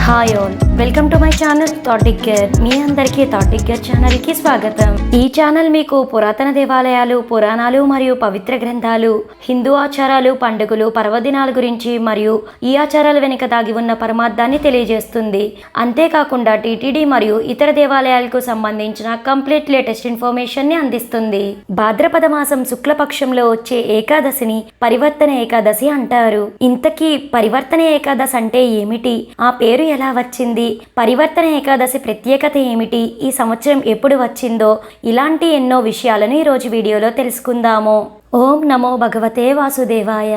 Hi all, welcome to my channel థాటిక్ care. మీ అందరికీ థాటిక్ కేర్ ఛానల్కి స్వాగతం. ఈ ఛానల్ మీకు పురాతన దేవాలయాలు, పురాణాలు మరియు పవిత్ర గ్రంథాలు, హిందూ ఆచారాలు, పండుగలు, పర్వదినాల గురించి మరియు ఈ ఆచారాల వెనుక దాగి ఉన్న పరమార్థాన్ని తెలియజేస్తుంది. అంతేకాకుండా టీటీడీ మరియు ఇతర దేవాలయాలకు సంబంధించిన కంప్లీట్ లేటెస్ట్ ఇన్ఫర్మేషన్ ని అందిస్తుంది. భాద్రపద మాసం శుక్లపక్షంలో వచ్చే ఏకాదశిని పరివర్తన ఏకాదశి అంటారు. ఇంతకీ పరివర్తన ఏకాదశి అంటే ఏమిటి? ఆ పేరు ఎలా వచ్చింది? పరివర్తన ఏకాదశి ప్రత్యేకత ఏమిటి? ఈ సంవత్సరం ఎప్పుడు వచ్చిందో ఇలాంటి ఎన్నో విషయాలను ఈరోజు వీడియోలో తెలుసుకుందాము. ఓం నమో భగవతే వాసుదేవాయ.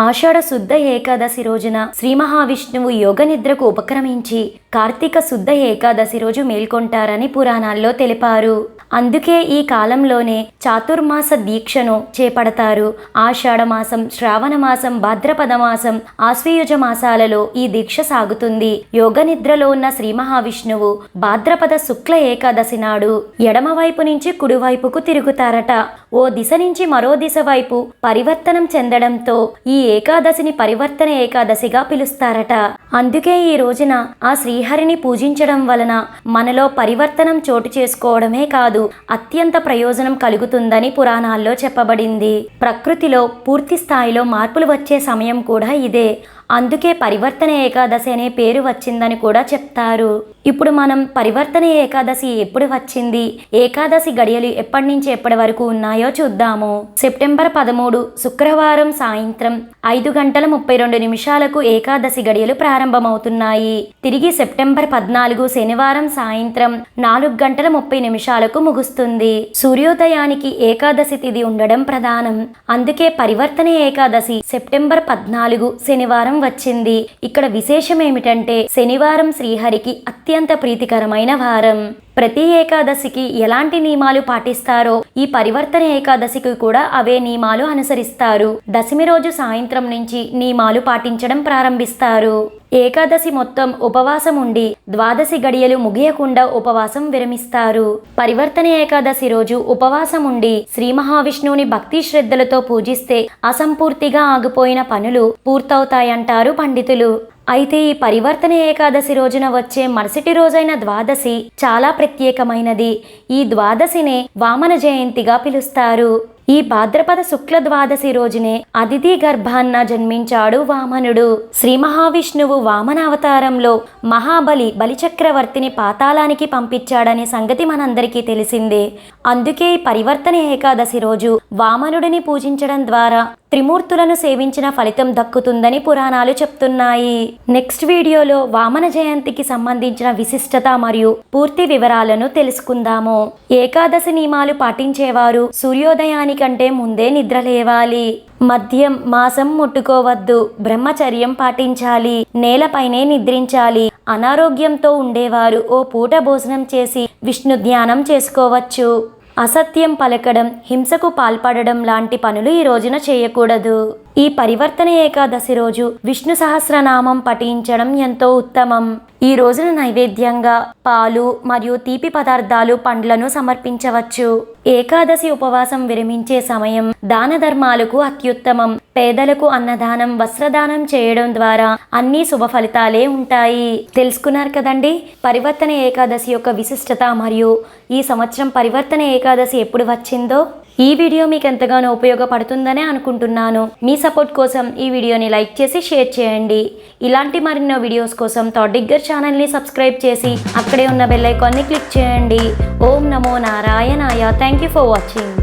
ఆషాఢ శుద్ధ ఏకాదశి రోజున శ్రీ మహావిష్ణువు యోగ నిద్రకు ఉపక్రమించి కార్తీక శుద్ధ ఏకాదశి రోజు మేల్కొంటారని పురాణాల్లో తెలిపారు. అందుకే ఈ కాలంలోనే చాతుర్మాస దీక్షను చేపడతారు. ఆషాఢ మాసం, శ్రావణ మాసం, భాద్రపద మాసం, ఆశ్వయుజ మాసాలలో ఈ దీక్ష సాగుతుంది. యోగ నిద్రలో ఉన్న శ్రీ మహావిష్ణువు భాద్రపద శుక్ల ఏకాదశి నాడు ఎడమ వైపు నుంచి కుడివైపుకు తిరుగుతారట. ఓ దిశ నుంచి మరో దిశ వైపు పరివర్తనం చెందడంతో ఈ ఏకాదశిని పరివర్తన ఏకాదశిగా పిలుస్తారట. అందుకే ఈ రోజున ఆ శ్రీహరిని పూజించడం వలన మనలో పరివర్తనం చోటు చేసుకోవడమే కాదు, అత్యంత ప్రయోజనం కలుగుతుందని పురాణాల్లో చెప్పబడింది. ప్రకృతిలో పూర్తి స్థాయిలో మార్పులు వచ్చే సమయం కూడా ఇదే. అందుకే పరివర్తన ఏకాదశి అనే పేరు వచ్చిందని కూడా చెప్తారు. ఇప్పుడు మనం పరివర్తన ఏకాదశి ఎప్పుడు వచ్చింది, ఏకాదశి గడియలు ఎప్పటి నుంచి ఎప్పటి వరకు ఉన్నాయో చూద్దాము. సెప్టెంబర్ 13 శుక్రవారం సాయంత్రం 5:32 ఏకాదశి గడియలు ప్రారంభమవుతున్నాయి. తిరిగి సెప్టెంబర్ 14 శనివారం సాయంత్రం 4:30 ముగుస్తుంది. సూర్యోదయానికి ఏకాదశి తిథి ఉండడం ప్రధానం. అందుకే పరివర్తన ఏకాదశి సెప్టెంబర్ 14 శనివారం వచ్చింది. ఇక్కడ విశేషం ఏమిటంటే శనివారం శ్రీహరికి అత్యంత ప్రీతికరమైన వారం. ప్రతి ఏకాదశికి ఎలాంటి నియమాలు పాటిస్తారో ఈ పరివర్తన ఏకాదశికి కూడా అవే నియమాలు అనుసరిస్తారు. దశమి రోజు సాయంత్రం నుంచి నియమాలు పాటించడం ప్రారంభిస్తారు. ఏకాదశి మొత్తం ఉపవాసం ఉండి ద్వాదశి గడియలు ముగియకుండా ఉపవాసం విరమిస్తారు. పరివర్తన ఏకాదశి రోజు ఉపవాసం ఉండి శ్రీ మహావిష్ణువుని భక్తి శ్రద్ధలతో పూజిస్తే అసంపూర్తిగా ఆగిపోయిన పనులు పూర్తవుతాయంటారు పండితులు. అయితే ఈ పరివర్తన ఏకాదశి రోజున వచ్చే మరుసటి రోజైన ద్వాదశి చాలా ప్రత్యేకమైనది. ఈ ద్వాదశినే వామన జయంతిగా పిలుస్తారు. ఈ భాద్రపద శుక్ల ద్వాదశి రోజునే అదితి గర్భాన్న జన్మించాడు వామనుడు. శ్రీ మహావిష్ణువు వామన అవతారంలో మహాబలి బలిచక్రవర్తిని పాతాళానికి పంపించాడనే సంగతి మనందరికీ తెలిసిందే. అందుకే ఈ పరివర్తన ఏకాదశి రోజు వామనుడిని పూజించడం ద్వారా త్రిమూర్తులను సేవించిన ఫలితం దక్కుతుందని పురాణాలు చెప్తున్నాయి. నెక్స్ట్ వీడియోలో వామన జయంతికి సంబంధించిన విశిష్టత మరియు పూర్తి వివరాలను తెలుసుకుందాము. ఏకాదశి నియమాలు పాటించేవారు సూర్యోదయానికంటే ముందే నిద్ర లేవాలి. మద్యం, మాంసం ముట్టుకోవద్దు. బ్రహ్మచర్యం పాటించాలి. నేలపైనే నిద్రించాలి. అనారోగ్యంతో ఉండేవారు ఓ పూట భోజనం చేసి విష్ణు ధ్యానం చేసుకోవచ్చు. అసత్యం పలకడం, హింసకు పాల్పడడం లాంటి పనులు ఈ రోజున చేయకూడదు. ఈ పరివర్తన ఏకాదశి రోజు విష్ణు సహస్రనామం పఠించడం ఎంతో ఉత్తమం. ఈ రోజున నైవేద్యంగా పాలు మరియు తీపి పదార్థాలు, పండ్లను సమర్పించవచ్చు. ఏకాదశి ఉపవాసం విరమించే సమయం దాన ధర్మాలకు అత్యుత్తమం. పేదలకు అన్నదానం, వస్త్రదానం చేయడం ద్వారా అన్ని శుభ ఫలితాలే ఉంటాయి. తెలుసుకున్నారు కదండి పరివర్తన ఏకాదశి యొక్క విశిష్టత మరియు ఈ సంవత్సరం పరివర్తన ఏకాదశి ఎప్పుడు వచ్చిందో. ఈ వీడియో మీకు ఎంతగానో ఉపయోగపడుతుందనే అనుకుంటున్నాను. మీ సపోర్ట్ కోసం ఈ వీడియోని లైక్ చేసి షేర్ చేయండి. ఇలాంటి మరిన్నో వీడియోస్ కోసం థాటిక్ కేర్ ఛానల్ని సబ్స్క్రైబ్ చేసి అక్కడే ఉన్న బెల్ ఐకాన్ని క్లిక్ చేయండి. ఓం నమో నారాయణాయ. Thank you for watching.